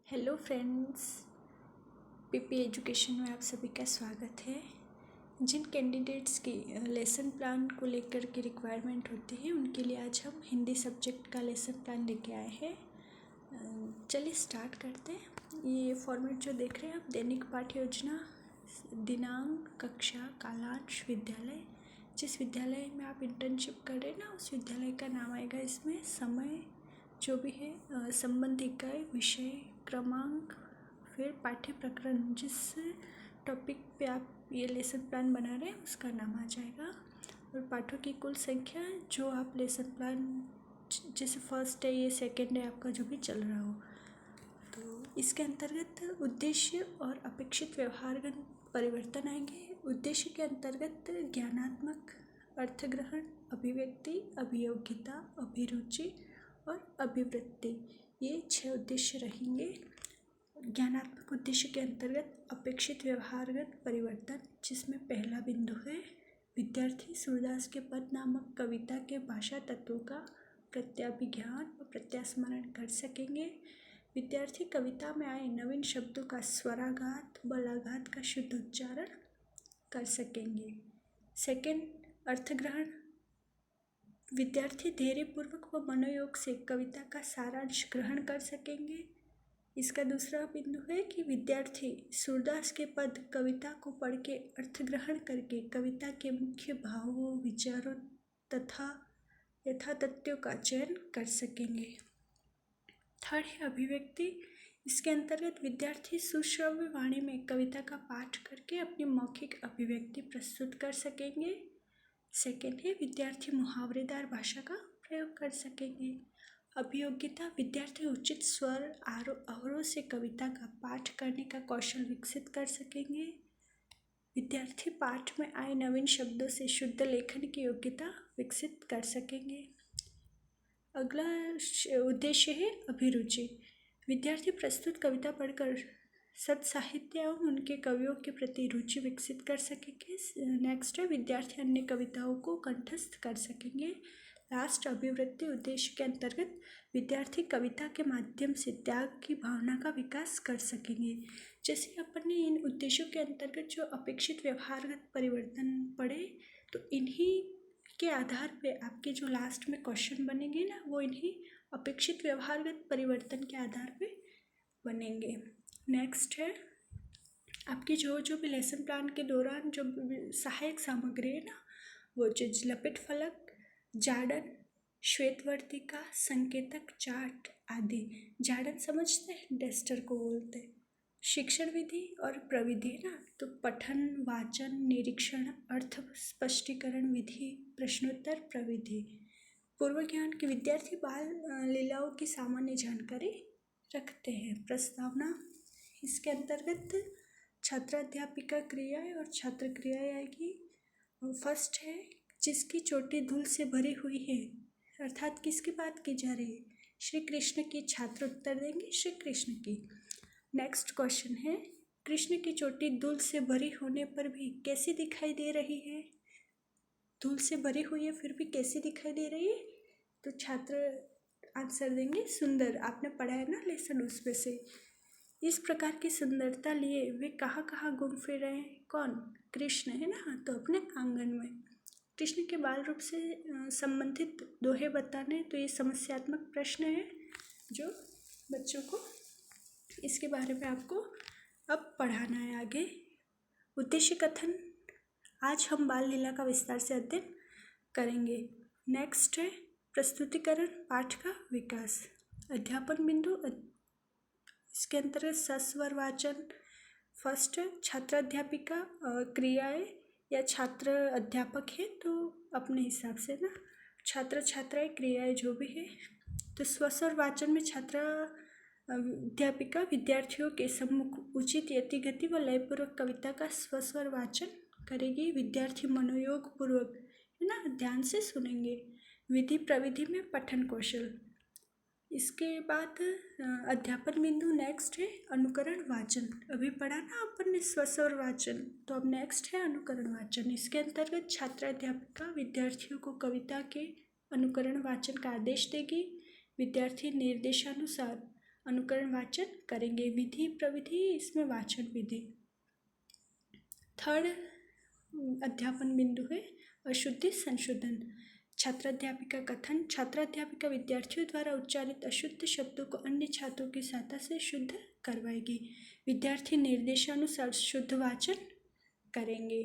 Hello friends, PP education में आप सभी का स्वागत है। जिन कैंडिडेट्स की लेसन प्लान को लेकर के रिक्वायरमेंट होती है उनके लिए आज हम हिंदी सब्जेक्ट का लेसन प्लान लेके आए हैं। चलिए स्टार्ट करते हैं। ये फॉर्मेट जो देख रहे हैं आप, दैनिक पाठ्य योजना, दिनांक, कक्षा, कालांश, विद्यालय। जिस विद्यालय में आप इंटर्नशिप कर रहे हैं ना, उस विद्यालय का नाम आएगा इसमें, समय जो भी है, संबंध इकाई, विषय, क्रमांक, फिर पाठ्य प्रकरण, जिस टॉपिक पे आप ये लेसन प्लान बना रहे हैं उसका नाम आ जाएगा, और पाठों की कुल संख्या जो आप लेसन प्लान, जैसे फर्स्ट है, ये सेकंड है, आपका जो भी चल रहा हो। तो इसके अंतर्गत उद्देश्य और अपेक्षित व्यवहारगत परिवर्तन आएंगे। उद्देश्य के अंतर्गत ज्ञानात्मक, अर्थग्रहण, अभिव्यक्ति, अभियोग्यता, अभिरुचि और अभिवृत्ति, ये 6 उद्देश्य रहेंगे। ज्ञानात्मक उद्देश्य के अंतर्गत अपेक्षित व्यवहारगत परिवर्तन, जिसमें पहला बिंदु है विद्यार्थी सूरदास के पद नामक कविता के भाषा तत्वों का प्रत्याभिज्ञान व प्रत्यास्मरण कर सकेंगे। विद्यार्थी कविता में आए नवीन शब्दों का स्वराघात, बलाघात का शुद्ध उच्चारण कर सकेंगे। सेकंड, अर्थग्रहण, विद्यार्थी धैर्यपूर्वक व मनोयोग से कविता का सारांश ग्रहण कर सकेंगे। इसका दूसरा बिंदु है कि विद्यार्थी सूरदास के पद कविता को पढ़ के अर्थ ग्रहण करके कविता के मुख्य भावों, विचारों तथा यथातथ्यों का चयन कर सकेंगे। थर्ड है अभिव्यक्ति। इसके अंतर्गत विद्यार्थी सुश्रव्य वाणी में कविता का पाठ करके अपनी मौखिक अभिव्यक्ति प्रस्तुत कर सकेंगे। सेकेंड है विद्यार्थी मुहावरेदार भाषा का प्रयोग कर सकेंगे। अभियोग्यता, विद्यार्थी उचित स्वर, अवरोह से कविता का पाठ करने का कौशल विकसित कर सकेंगे। विद्यार्थी पाठ में आए नवीन शब्दों से शुद्ध लेखन की योग्यता विकसित कर सकेंगे। अगला उद्देश्य है अभिरुचि। विद्यार्थी प्रस्तुत कविता पढ़कर सत साहित्य एवं उनके कवियों के प्रति रुचि विकसित कर सकेंगे। नेक्स्ट है विद्यार्थी अन्य कविताओं को कंठस्थ कर सकेंगे। लास्ट, अभिवृत्ति उद्देश्य के अंतर्गत विद्यार्थी कविता के माध्यम से त्याग की भावना का विकास कर सकेंगे। जैसे अपन ने इन उद्देश्यों के अंतर्गत जो अपेक्षित व्यवहारगत परिवर्तन पढ़े, तो इन्हीं के आधार पे आपके जो लास्ट में क्वेश्चन बनेंगे ना, वो इन्हीं अपेक्षित व्यवहारगत परिवर्तन के आधार पे बनेंगे। नेक्स्ट है आपकी जो भी लेसन प्लान के दौरान जो सहायक सामग्री है ना, वो चीज लपेट फलक, जाड़न, श्वेतवर्तिका, संकेतक, चार्ट आदि। जाड़न समझते हैं, डस्टर को बोलते हैं। शिक्षण विधि और प्रविधि ना, तो पठन, वाचन, निरीक्षण, अर्थ स्पष्टीकरण विधि, प्रश्नोत्तर प्रविधि। पूर्व ज्ञान के विद्यार्थी बाल लीलाओं की सामान्य जानकारी रखते हैं। प्रस्तावना, इसके अंतर्गत छात्राध्यापिका क्रियाएं और छात्र क्रियाएं आएगी। फर्स्ट है जिसकी चोटी धूल से भरी हुई है, अर्थात किसकी बात की जा रही है? श्री कृष्ण की। छात्र उत्तर देंगे श्री कृष्ण की। नेक्स्ट क्वेश्चन है कृष्ण की चोटी धूल से भरी होने पर भी कैसी दिखाई दे रही है? धूल से भरी हुई है फिर भी कैसी दिखाई दे रही है? तो छात्र आंसर देंगे सुंदर। आपने पढ़ा है ना लेसन, उसमें से। इस प्रकार की सुंदरता लिए वे कहाँ कहाँ घूम फिर रहे हैं? कौन? कृष्ण है ना, तो अपने आंगन में। कृष्ण के बाल रूप से संबंधित दोहे बताने, तो ये समस्यात्मक प्रश्न है जो बच्चों को इसके बारे में आपको अब पढ़ाना है आगे। उद्देश्य कथन, आज हम बाल लीला का विस्तार से अध्ययन करेंगे। नेक्स्ट है प्रस्तुतिकरण, पाठ का विकास। अध्यापन बिंदु, इसके अंतर्गत सस्वर वाचन। फर्स्ट छात्राध्यापिका क्रियाएं या छात्र अध्यापक है तो अपने हिसाब से ना, छात्र छात्राएं क्रियाएं जो भी है। तो स्वस्वर वाचन में छात्रा अध्यापिका विद्यार्थियों के सम्मुख उचित यतिगति व लयपूर्वक कविता का स्वस्वर वाचन करेगी। विद्यार्थी मनोयोग पूर्वक है ना, ध्यान से सुनेंगे। विधि प्रविधि में पठन कौशल। इसके बाद अध्यापन बिंदु नेक्स्ट है अनुकरण वाचन। अभी पढ़ा ना अपन ने स्वस्वर वाचन, तो अब नेक्स्ट है अनुकरण वाचन। इसके अंतर्गत छात्राध्यापिका विद्यार्थियों को कविता के अनुकरण वाचन का आदेश देगी। विद्यार्थी निर्देशानुसार अनुकरण वाचन करेंगे। विधि प्रविधि, इसमें वाचन विधि। थर्ड अध्यापन बिंदु है अशुद्धि संशोधन। छात्राध्यापिका कथन। छात्राध्यापिका विद्यार्थियों द्वारा उच्चारित अशुद्ध शब्दों को अन्य छात्रों की सहायता से शुद्ध करवाएगी। विद्यार्थी निर्देशानुसार शुद्ध वाचन करेंगे।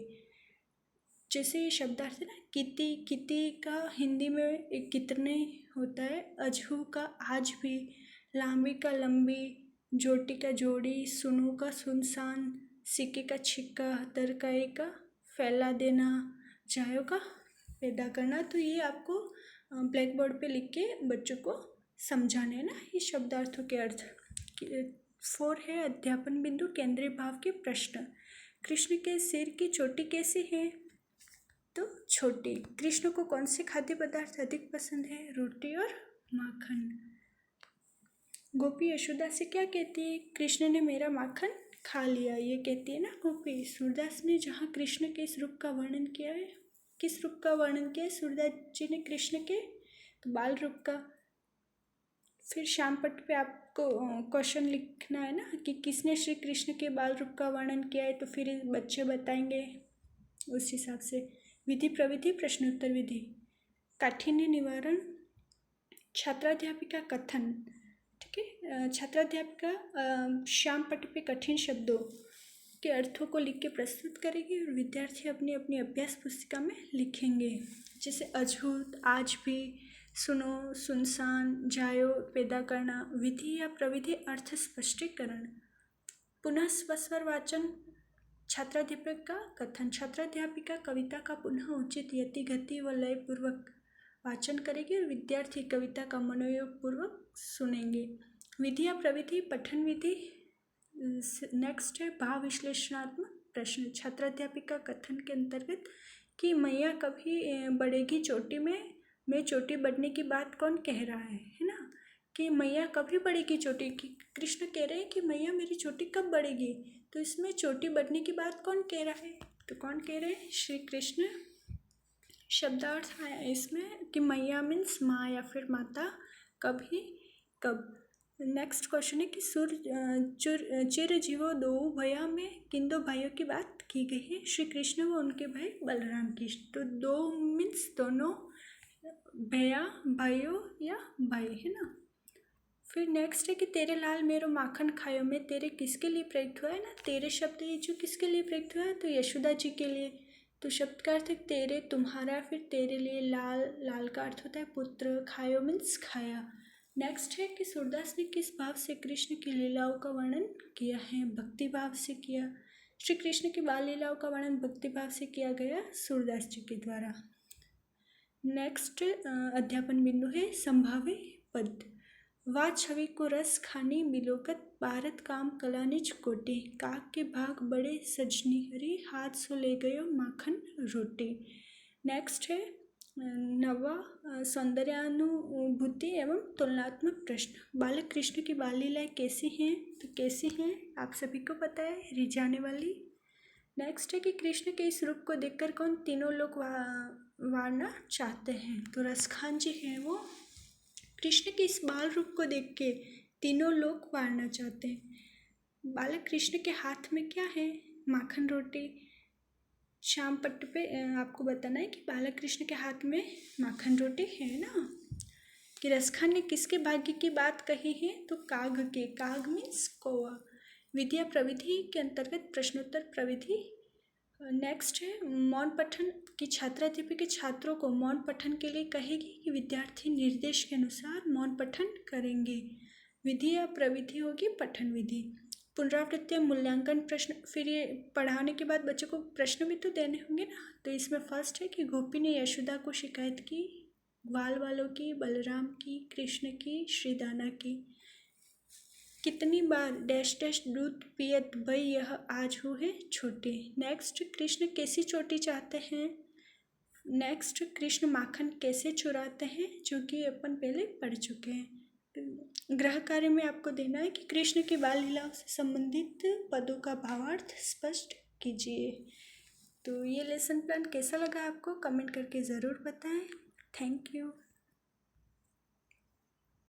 जैसे ये शब्दार्थ है ना, किति, किति का हिंदी में एक कितने होता है, अजहू का आज भी, लांबी का लंबी, जोटी का जोड़ी, सुनो का सुनसान, सिक्के का छिक्का, दरकाई का फैला देना, जायो का पैदा करना। तो ये आपको ब्लैक बोर्ड पे लिख के बच्चों को समझाने हैं ना ये शब्दार्थों के अर्थ। 4 है अध्यापन बिंदु केंद्रीय भाव के प्रश्न। कृष्ण के सिर की चोटी कैसी है? तो छोटी। कृष्ण को कौन से खाद्य पदार्थ अधिक पसंद है? रोटी और माखन। गोपी यशोदा से क्या कहती है? कृष्ण ने मेरा माखन खा लिया, ये कहती है ना गोपी। सूरदास ने जहाँ कृष्ण के इस रूप का वर्णन किया है, किस रूप का वर्णन किया है सूरदास जी ने कृष्ण के? तो बाल रूप का। फिर श्याम पट्ट पे आपको क्वेश्चन लिखना है ना कि किसने श्री कृष्ण के बाल रूप का वर्णन किया है, तो फिर बच्चे बताएंगे उस हिसाब से। विधि प्रविधि प्रश्नोत्तर विधि। काठिन्य निवारण। छात्राध्यापिका कथन, ठीक है। छात्राध्यापिका श्याम पट्ट पे कठिन शब्दों के अर्थों को लिख के प्रस्तुत करेगी और विद्यार्थी अपनी अपनी अभ्यास पुस्तिका में लिखेंगे। जैसे अजहूत, आज भी, सुनो, सुनसान, जायो, पैदा करना। विधि या प्रविधि अर्थ स्पष्टीकरण। पुनः स्वस्वर वाचन। छात्राध्यापिका कथन। छात्राध्यापिका कविता का पुनः उचित यति, गति व लय पूर्वक वाचन करेगी और विद्यार्थी कविता का मनोयोग पूर्वक सुनेंगे। विधि या प्रविधि पठन विधि। नेक्स्ट है भाव विश्लेषणात्मक प्रश्न। छात्राध्यापिका कथन के अंतर्गत कि मैया कभी बढ़ेगी चोटी में, मैं चोटी बढ़ने की बात कौन कह रहा है ना, कि मैया कभी बढ़ेगी चोटी की। कृष्ण कह रहे हैं कि मैया मेरी चोटी कब बढ़ेगी, तो इसमें चोटी बढ़ने की बात कौन कह रहा है? तो कौन कह रहे हैं? श्री कृष्ण। शब्दार्थ है इसमें कि मैया मीन्स माँ या फिर माता, कभी, कब। नेक्स्ट क्वेश्चन है कि चिर जीवो दो भैया में किन दो भाइयों की बात की गई है? श्री कृष्ण व उनके भाई बलराम की। तो दो मीन्स दोनों, भैया भाइयों या भाई, है ना। फिर नेक्स्ट है कि तेरे लाल मेरो माखन खायो में तेरे किसके लिए प्रयुक्त हुआ है ना। तेरे शब्द ये जो किसके लिए प्रयुक्त हुआ है? तो यशोदा जी के लिए। तो शब्द का अर्थ है तेरे, तुम्हारा। फिर तेरे लिए लाल, लाल का अर्थ होता है पुत्र। खायो मीन्स खाया। नेक्स्ट है कि सूरदास ने किस भाव से कृष्ण की लीलाओं का वर्णन किया है? भक्ति भाव से किया। श्री कृष्ण की बाल लीलाओं का वर्णन भक्ति भाव से किया गया सूरदास जी के द्वारा। नेक्स्ट अध्यापन बिंदु है संभाव्य पद। वा छवि को रस खानी बिलोकत, भारत काम कला निज कोटि, काक के भाग बड़े सजनी हरी, हाथ सो ले गयो माखन रोटी। नेक्स्ट है नवा सौंदर्यानुभूति एवं तुलनात्मक प्रश्न। बालक कृष्ण की बाल लीलाएं कैसी हैं? तो कैसी हैं आप सभी को पता है, रिझाने वाली। नेक्स्ट है कि कृष्ण के इस रूप को देखकर कौन तीनों लोग वारना चाहते हैं? तो रसखान जी हैं वो। कृष्ण के इस बाल रूप को देख के तीनों लोग वारना चाहते हैं। बालक कृष्ण के हाथ में क्या है? माखन रोटी। श्याम पट्ट पे आपको बताना है कि बालक कृष्ण के हाथ में माखन रोटी है ना। कि रसखान ने किसके भाग्य की बात कही है? तो काग के। काग मीन्स कौवा। विधि या प्रविधि के अंतर्गत प्रश्नोत्तर प्रविधि। नेक्स्ट है मौन पठन की। छात्राध्यापिका छात्रों को मौन पठन के लिए कहेगी कि विद्यार्थी निर्देश के अनुसार मौन पठन करेंगे। विधि या प्रविधि होगी पठन विधि। पुनरावृत्ति मूल्यांकन प्रश्न। फिर ये पढ़ाने के बाद बच्चों को प्रश्न भी तो देने होंगे ना। तो इसमें फर्स्ट है कि गोपी ने यशोदा को शिकायत की, ग्वाल वालों की, बलराम की, कृष्ण की, श्रीदाना की। कितनी बार डैश डैश दूध पियत भई यह आज हो है छोटी। नेक्स्ट कृष्ण कैसी चोटी चाहते हैं? नेक्स्ट कृष्ण माखन कैसे चुराते हैं, जो कि अपन पहले पढ़ चुके हैं। गृह कार्य में आपको देना है कि कृष्ण की बाल लीलाओं से संबंधित पदों का भावार्थ स्पष्ट कीजिए। तो ये लेसन प्लान कैसा लगा आपको कमेंट करके ज़रूर बताएं। Thank you.